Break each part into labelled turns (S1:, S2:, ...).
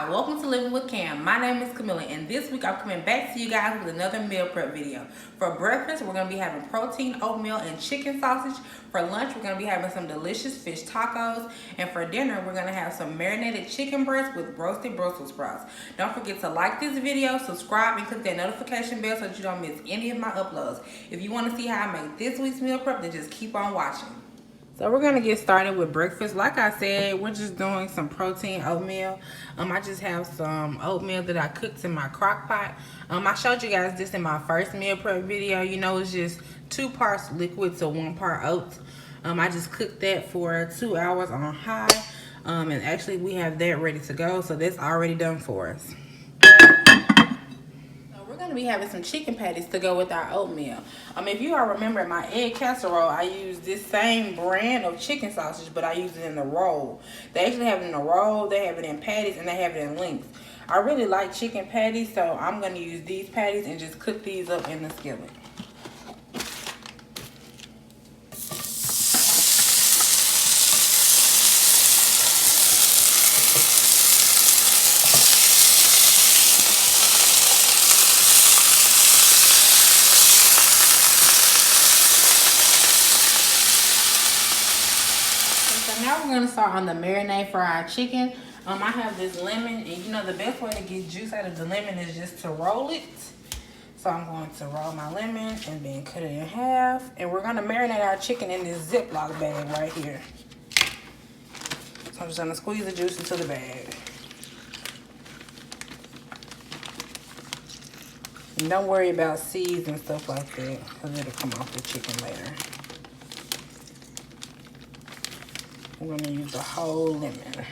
S1: Hi, welcome to Living with Cam. My name is Camilla, and this week I'm coming back to you guys with another meal prep video. For breakfast, we're going to be having protein, oatmeal, and chicken sausage. For lunch, we're going to be having some delicious fish tacos. And for dinner, we're going to have some marinated chicken breast with roasted Brussels sprouts. Don't forget to like this video, subscribe, and click that notification bell so that you don't miss any of my uploads. If you want to see how I make this week's meal prep, then just keep on watching. So we're gonna get started with breakfast. Like I said, we're just doing some protein oatmeal. I just have some oatmeal that I cooked in my crock pot. I showed you guys this in my first meal prep video. You know, it's just 2 parts liquid to 1 part oats. I just cooked that for 2 hours on high. And actually we have that ready to go. So that's already done for us. We're going to be having some chicken patties to go with our oatmeal. If you all remember in my egg casserole, I used this same brand of chicken sausage, but I used it in the roll. They actually have it in the roll, they have it in patties, and they have it in links. I really like chicken patties, so I'm going to use these patties and just cook these up in the skillet. Now we're gonna start on the marinade for our chicken. I have this lemon, and you know the best way to get juice out of the lemon is just to roll it. So I'm going to roll my lemon and then cut it in half. And we're gonna marinate our chicken in this Ziploc bag right here. So I'm just gonna squeeze the juice into the bag. And don't worry about seeds and stuff like that, because it'll come off the chicken later. We're going to use a whole lemon.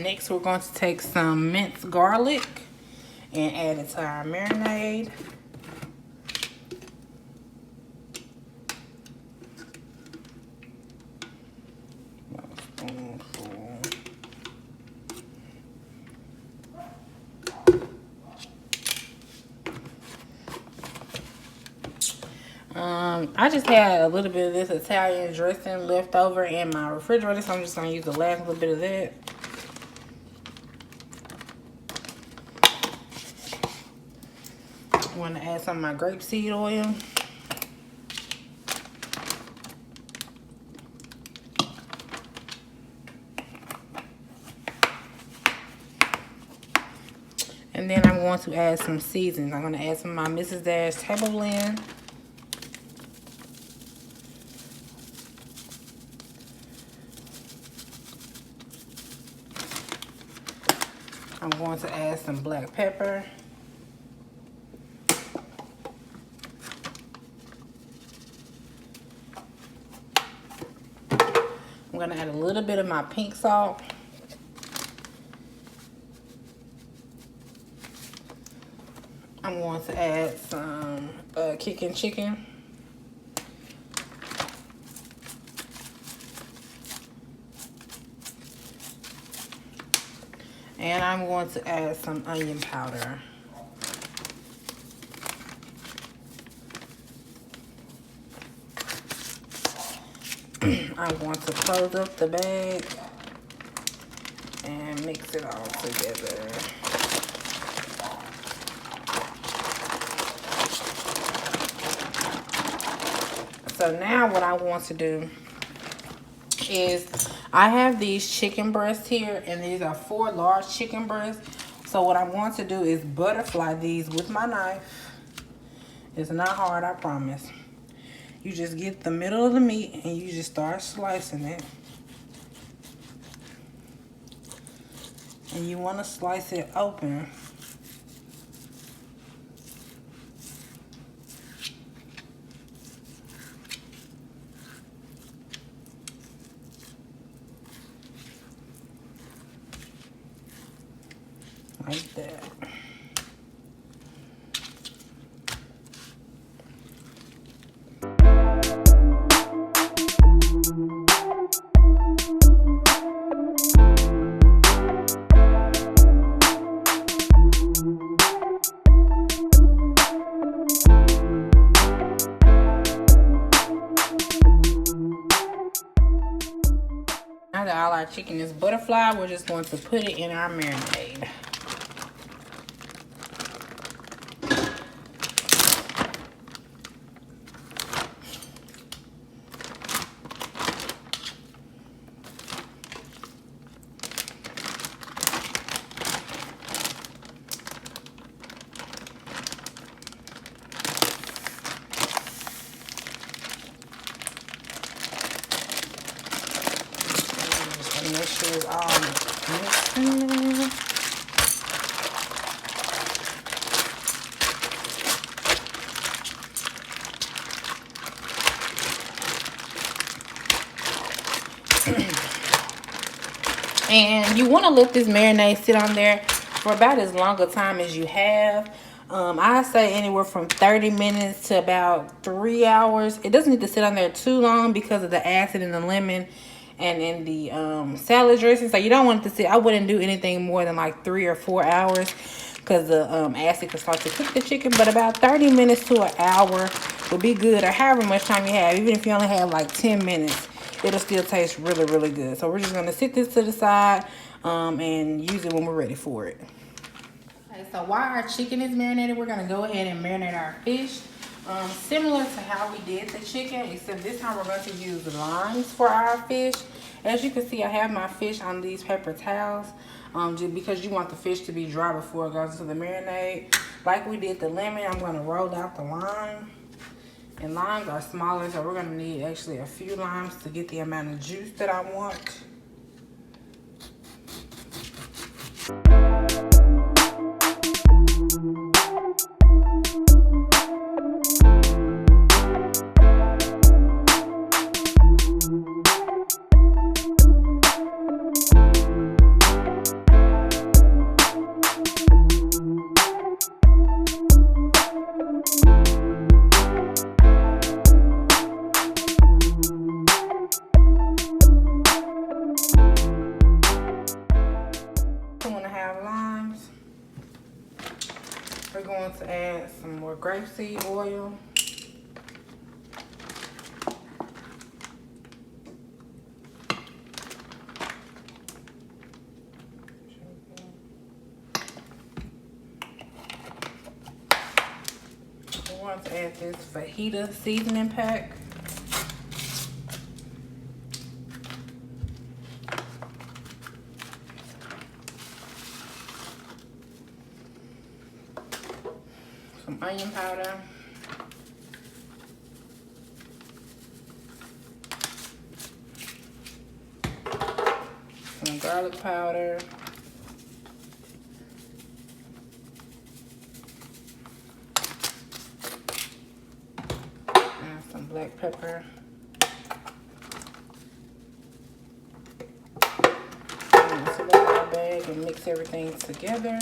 S1: Next, we're going to take some minced garlic and add it to our marinade. I just had a little bit of this Italian dressing left over in my refrigerator, so I'm just going to use the last little bit of that. I'm going to add some of my grapeseed oil. And then I'm going to add some seasonings. I'm going to add some of my Mrs. Dash table blend. I'm going to add some black pepper. I'm going to add a little bit of my pink salt. I'm going to add some kicking chicken. And I'm going to add some onion powder. I'm going to close up the bag and mix it all together. So now what I want to do is I have these chicken breasts here, and these are 4 large chicken breasts. So what I want to do is butterfly these with my knife. It's not hard, I promise. You just get the middle of the meat and you just start slicing it. And you want to slice it open. Like that. that all our chicken is butterfly, we're just going to put it in our marinade. Make sure it's all mixed in there. And you want to let this marinade sit on there for about as long a time as you have. I say anywhere from 30 minutes to about 3 hours. It doesn't need to sit on there too long because of the acid in the lemon and in the salad dressing. So you don't want it to sit. I wouldn't do anything more than like 3 or 4 hours because the acid can start to cook the chicken. But about 30 minutes to an hour will be good, or however much time you have. Even if you only have like 10 minutes, it'll still taste really, really good. So we're just going to sit this to the side and use it when we're ready for it. Okay, so while our chicken is marinated, we're going to go ahead and marinate our fish. Similar to how we did the chicken, except this time we're going to use limes for our fish. As you can see, I have my fish on these paper towels just because you want the fish to be dry before it goes into the marinade. Like we did the lemon, I'm going to roll out the lime. And limes are smaller, so we're going to need actually a few limes to get the amount of juice that I want. We're going to add some more grapeseed oil. We're going to add this fajita seasoning pack. Some onion powder. Some garlic powder. And some black pepper. And select our bag and mix everything together.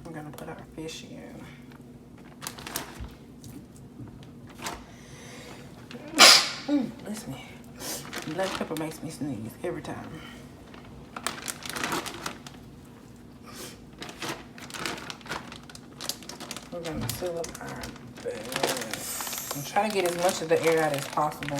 S1: We're gonna put our fish in. Listen, black pepper makes me sneeze every time. We're gonna fill up our bag and try to get as much of the air out as possible.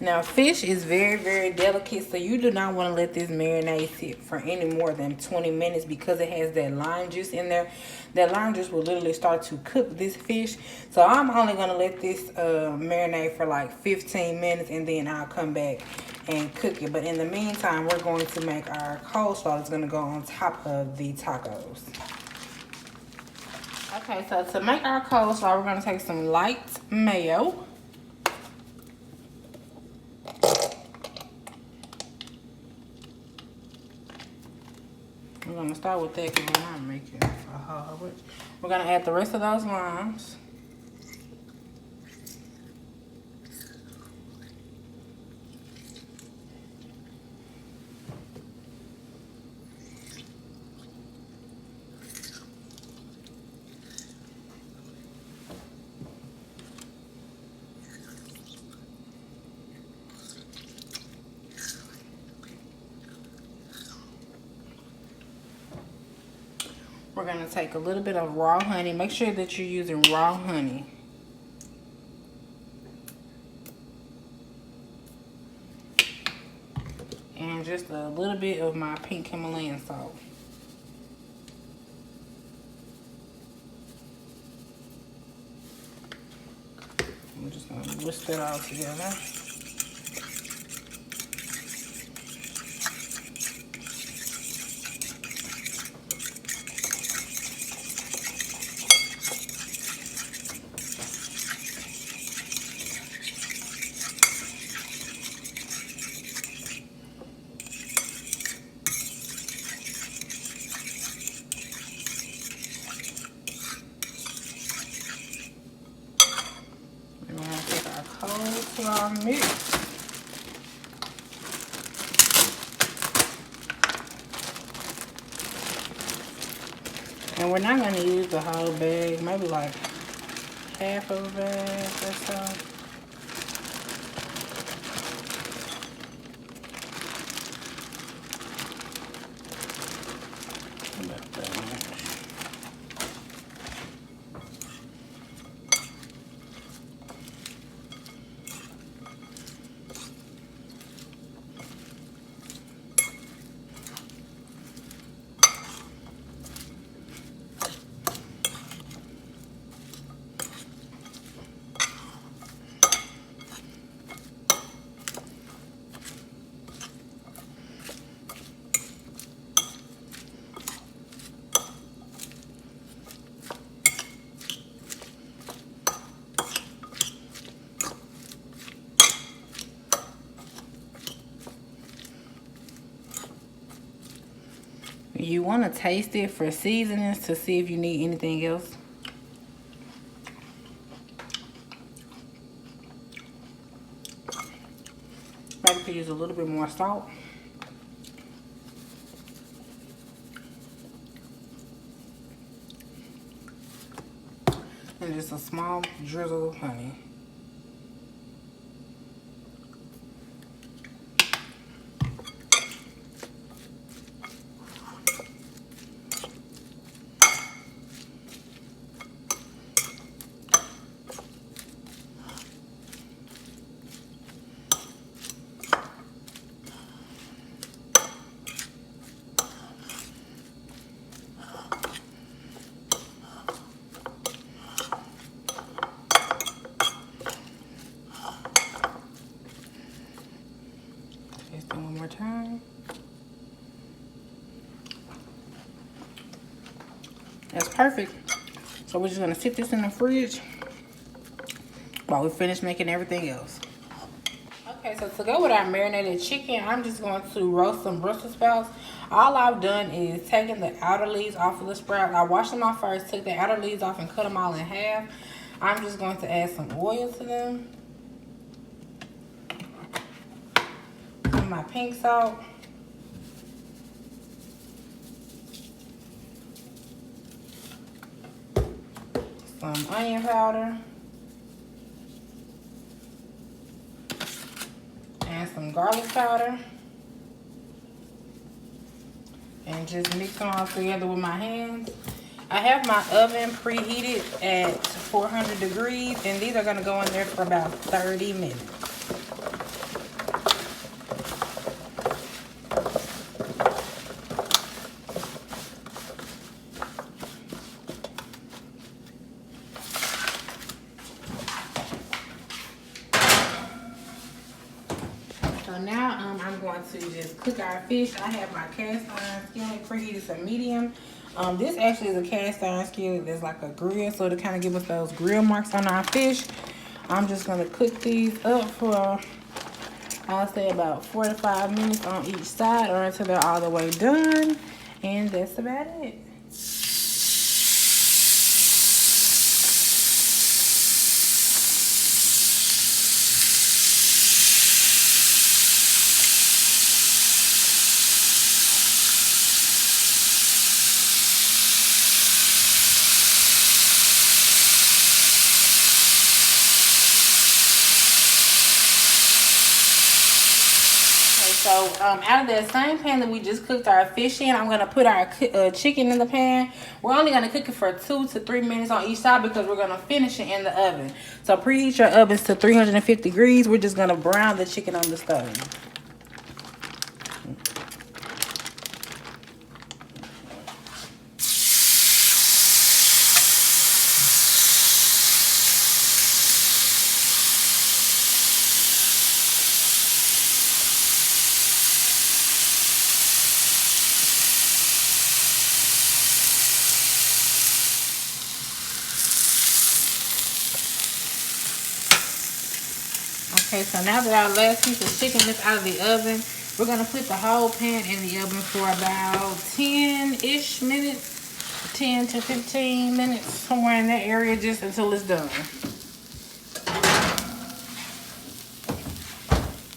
S1: Now, fish is very, very delicate, so you do not want to let this marinade sit for any more than 20 minutes because it has that lime juice in there. That lime juice will literally start to cook this fish. So I'm only going to let this marinate for like 15 minutes, and then I'll come back and cook it. But in the meantime, we're going to make our coleslaw that's going to go on top of the tacos. Okay, so to make our coleslaw, we're going to take some light mayo. We're going to start with that because we're not making a whole bunch. We're going to add the rest of those limes. we're going to take a little bit of raw honey. Make sure that you're using raw honey. And just a little bit of my pink Himalayan salt. I'm just going to whisk it all together. Coleslaw mix. And we're not going to use the whole bag, maybe like half of a bag or so. About that much. You want to taste it for seasonings to see if you need anything else. Maybe could use a little bit more salt. And just a small drizzle of honey. One more time. That's perfect. So we're just gonna sit this in the fridge while we finish making everything else. Okay, so to go with our marinated chicken, I'm just going to roast some Brussels sprouts. All I've done is taken the outer leaves off of the sprout. I washed them off first, took the outer leaves off and cut them all in half. I'm just going to add some oil to them. My pink salt, some onion powder, and some garlic powder, and just mix them all together with my hands. I have my oven preheated at 400 degrees, and these are going to go in there for about 30 minutes. So now I'm going to just cook our fish. I have my cast iron skillet preheated to medium. This actually is a cast iron skillet that's like a grill, so to kind of give us those grill marks on our fish. I'm just going to cook these up for, I'll say, about 4 to 5 minutes on each side, or until they're all the way done. And that's about it. So out of that same pan that we just cooked our fish in, I'm gonna put our chicken in the pan. We're only gonna cook it for 2 to 3 minutes on each side because we're gonna finish it in the oven. So preheat your ovens to 350 degrees. We're just gonna brown the chicken on the stove. Okay, so now that our last piece of chicken is out of the oven, we're gonna put the whole pan in the oven for about 10-ish minutes, 10 to 15 minutes, somewhere in that area, just until it's done.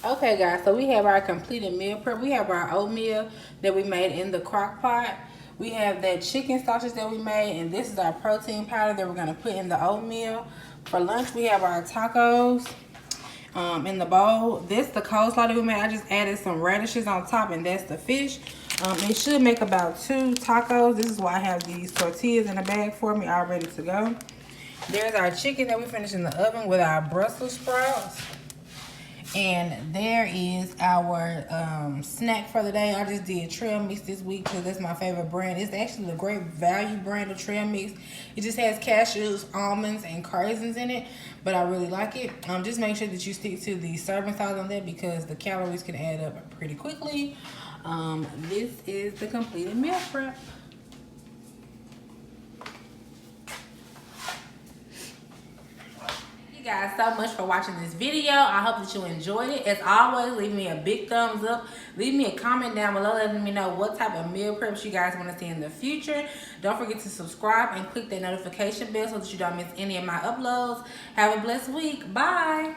S1: Okay guys, so we have our completed meal prep. We have our oatmeal that we made in the crock pot. We have that chicken sausage that we made, and this is our protein powder that we're gonna put in the oatmeal. For lunch, we have our tacos in the bowl. This the coleslaw that we made. I just added some radishes on top, and that's the fish. It should make about 2 tacos. This is why I have these tortillas in the bag for me all ready to go. There's our chicken that we finished in the oven with our Brussels sprouts. And there is our snack for the day. I just did trail mix this week because that's my favorite brand. It's actually the Great Value brand of trail mix. It just has cashews, almonds, and raisins in it, but I really like it. Just make sure that you stick to the serving size on that because the calories can add up pretty quickly. This is the completed meal prep. Guys so much for watching this video. I hope that you enjoyed it. As always, leave me a big thumbs up. Leave me a comment down below letting me know what type of meal preps you guys want to see in the future. Don't forget to subscribe and click that notification bell so that you don't miss any of my uploads. Have a blessed week. Bye.